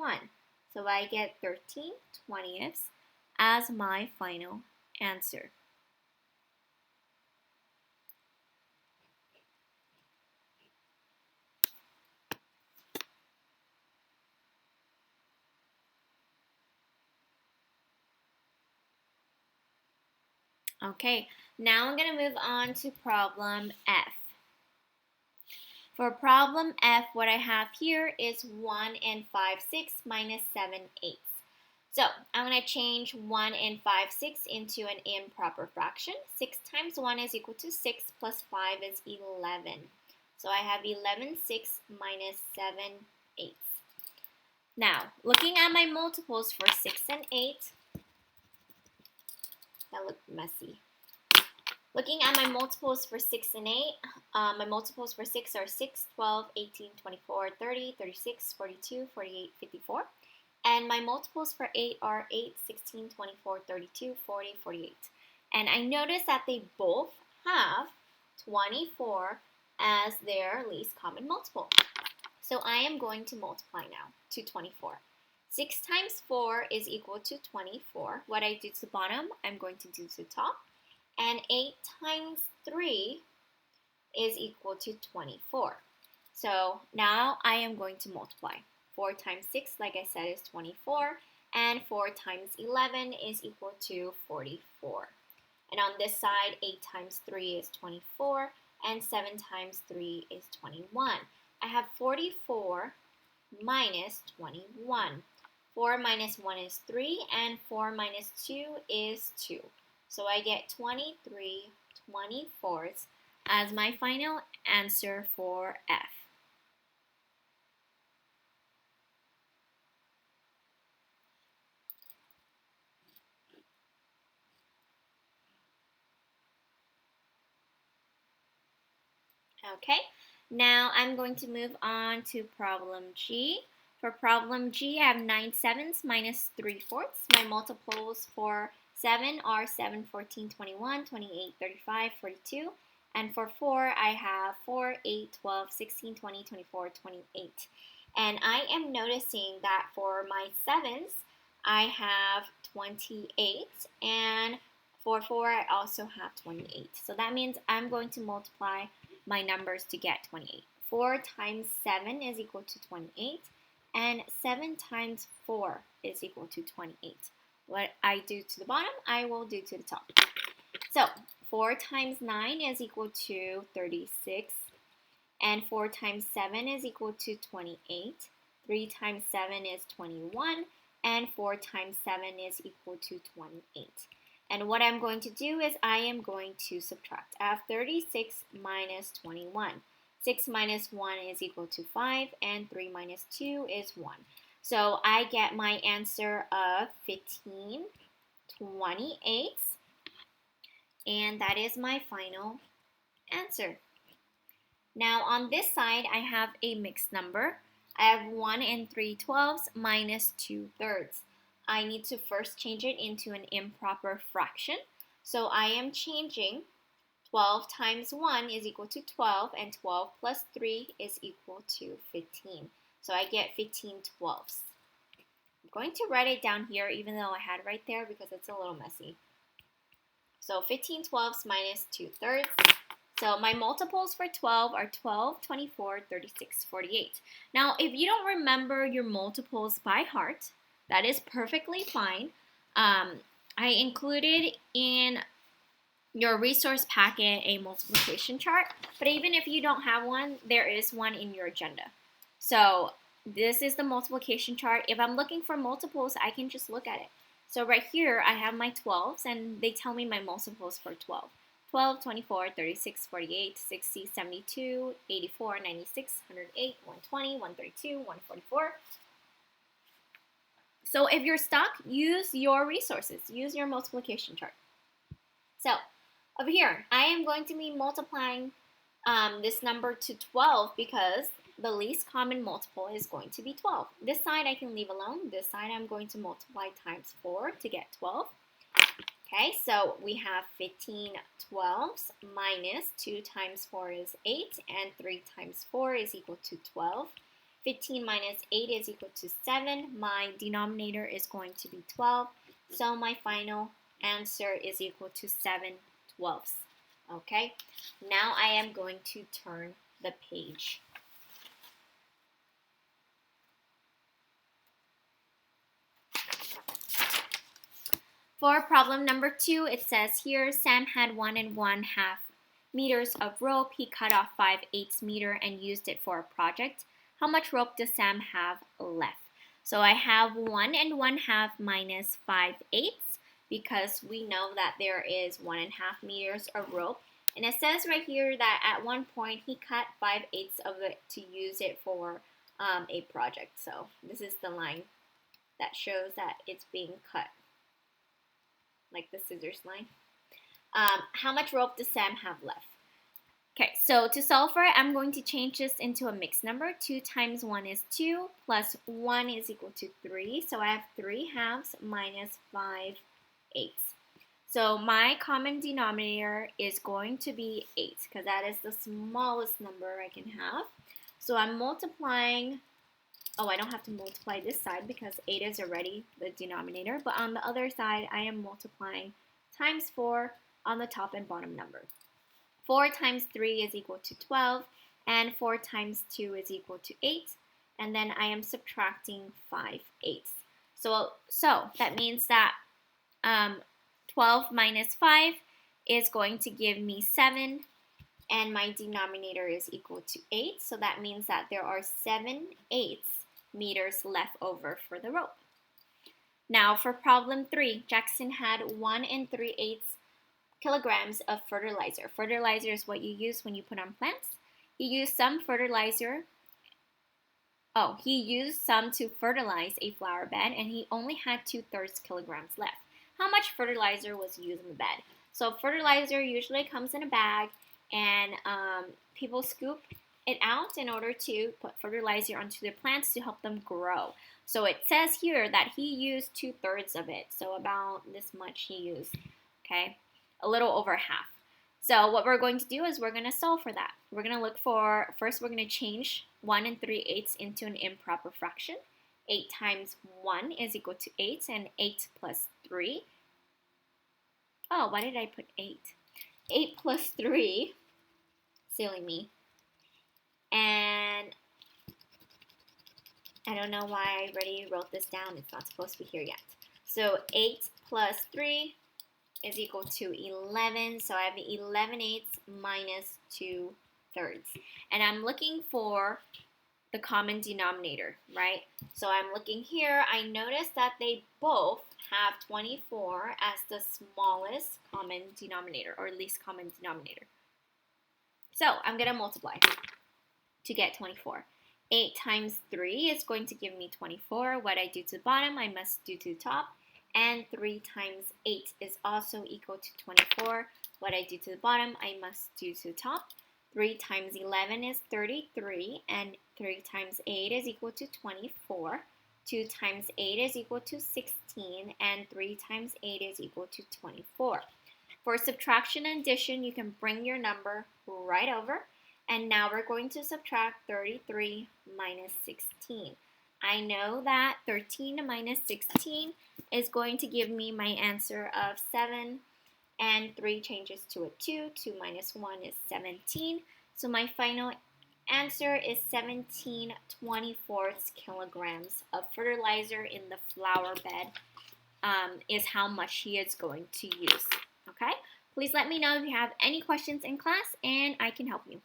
1. So I get 13/20 as my final answer. Okay, now I'm going to move on to problem F. For problem F, what I have here is 1 and 5/6 minus 7/8. So I'm going to change 1 and 5/6 into an improper fraction. 6 times 1 is equal to 6 plus 5 is 11. So I have 11/6 minus 7/8. Now, looking at my multiples for 6 and 8, that looked messy. Looking at my multiples for 6 and 8, my multiples for 6 are 6, 12, 18, 24, 30, 36, 42, 48, 54. And my multiples for 8 are 8, 16, 24, 32, 40, 48. And I notice that they both have 24 as their least common multiple. So I am going to multiply now to 24. 6 times 4 is equal to 24. What I do to the bottom, I'm going to do to the top. And 8 times 3 is equal to 24. So now I am going to multiply. 4 times 6, like I said, is 24. And 4 times 11 is equal to 44. And on this side, 8 times 3 is 24. And 7 times 3 is 21. I have 44 minus 21. 4 minus 1 is 3. And 4 minus 2 is 2. So I get 23/24 as my final answer for F. Okay, now I'm going to move on to problem G. For problem G, I have 9/7 minus 3/4. My multiples for 7 are 7, 14, 21, 28, 35, 42. And for 4, I have 4, 8, 12, 16, 20, 24, 28. And I am noticing that for my 7s, I have 28. And for 4, I also have 28. So that means I'm going to multiply my numbers to get 28. 4 times 7 is equal to 28. And 7 times 4 is equal to 28. What I do to the bottom, I will do to the top. So 4 times 9 is equal to 36. And 4 times 7 is equal to 28. 3 times 7 is 21. And 4 times 7 is equal to 28. And what I'm going to do is I am going to subtract. I have 36 minus 21. 6 minus 1 is equal to 5, and 3 minus 2 is 1. So I get my answer of 15/28, and that is my final answer. Now on this side, I have a mixed number. I have 1 and 3/12 minus 2/3. I need to first change it into an improper fraction. So I am changing 12 times 1 is equal to 12, and 12 plus 3 is equal to 15. So I get 15/12. I'm going to write it down here, even though I had it right there, because it's a little messy. So 15/12 minus 2/3. So my multiples for 12 are 12, 24, 36, 48. Now, if you don't remember your multiples by heart, that is perfectly fine. I included in your resource packet a multiplication chart, but even if you don't have one, there is one in your agenda. So this is the multiplication chart. If I'm looking for multiples, I can just look at it. So right here, I have my 12s, and they tell me my multiples for 12. 12, 24, 36, 48, 60, 72, 84, 96, 108, 120, 132, 144. So if you're stuck, use your resources. Use your multiplication chart. So over here, I am going to be multiplying this number to 12 because the least common multiple is going to be 12. This side I can leave alone. This side I'm going to multiply times 4 to get 12. Okay, so we have 15/12 minus 2 times 4 is 8, and 3 times 4 is equal to 12. 15 minus 8 is equal to 7. My denominator is going to be 12. So my final answer is equal to 7/12. Okay, now I am going to turn the page. For problem number 2, it says here, Sam had 1½ meters of rope. He cut off 5/8 meter and used it for a project. How much rope does Sam have left? So I have 1½ minus 5/8 because we know that there is 1½ meters of rope. And it says right here that at one point he cut 5/8 of it to use it for a project. So this is the line that shows that it's being cut, like the scissors line. How much rope does Sam have left? Okay, so to solve for it, I'm going to change this into a mixed number. 2 times 1 is 2, plus 1 is equal to 3. So I have 3/2 minus 5/8. So my common denominator is going to be 8, because that is the smallest number I can have. So I'm multiplying. Oh, I don't have to multiply this side because 8 is already the denominator. But on the other side, I am multiplying times 4 on the top and bottom number. 4 times 3 is equal to 12, and 4 times 2 is equal to 8. And then I am subtracting 5/8. So that means that 12 minus 5 is going to give me 7. And my denominator is equal to 8. So that means that there are 7/8 meters left over for the rope. Now for problem 3, Jackson had 1 3/8 kilograms of fertilizer. Fertilizer is what you use when you put on plants. He used some fertilizer. He used some to fertilize a flower bed, and he only had 2/3 kilograms left. How much fertilizer was used in the bed? So fertilizer usually comes in a bag, and people scoop it out in order to put fertilizer onto their plants to help them grow. So it says here that he used 2/3 of it, so about this much he used, okay? A little over half. So what we're going to do is we're going to solve for that. We're going to look for, first we're going to change 1 3/8 into an improper fraction. 8 times 1 is equal to 8, and 8 plus 3. Oh, why did I put 8? 8 plus 3, silly me. And I don't know why I already wrote this down. It's not supposed to be here yet. So 8 plus 3 is equal to 11. So I have 11/8 minus 2/3. And I'm looking for the common denominator, right? So I'm looking here. I noticed that they both have 24 as the smallest common denominator, or least common denominator. So I'm going to multiply to get 24. 8 times 3 is going to give me 24. What I do to the bottom, I must do to the top. And 3 times 8 is also equal to 24. What I do to the bottom, I must do to the top. 3 times 11 is 33, and 3 times 8 is equal to 24. 2 times 8 is equal to 16, and 3 times 8 is equal to 24. For subtraction and addition, you can bring your number right over. And now we're going to subtract 33 minus 16. I know that 13 minus 16 is going to give me my answer of 7. And 3 changes to a 2. 2 minus 1 is 17. So my final answer is 17/24 kilograms of fertilizer in the flower bed is how much he is going to use. Okay? Please let me know if you have any questions in class, and I can help you.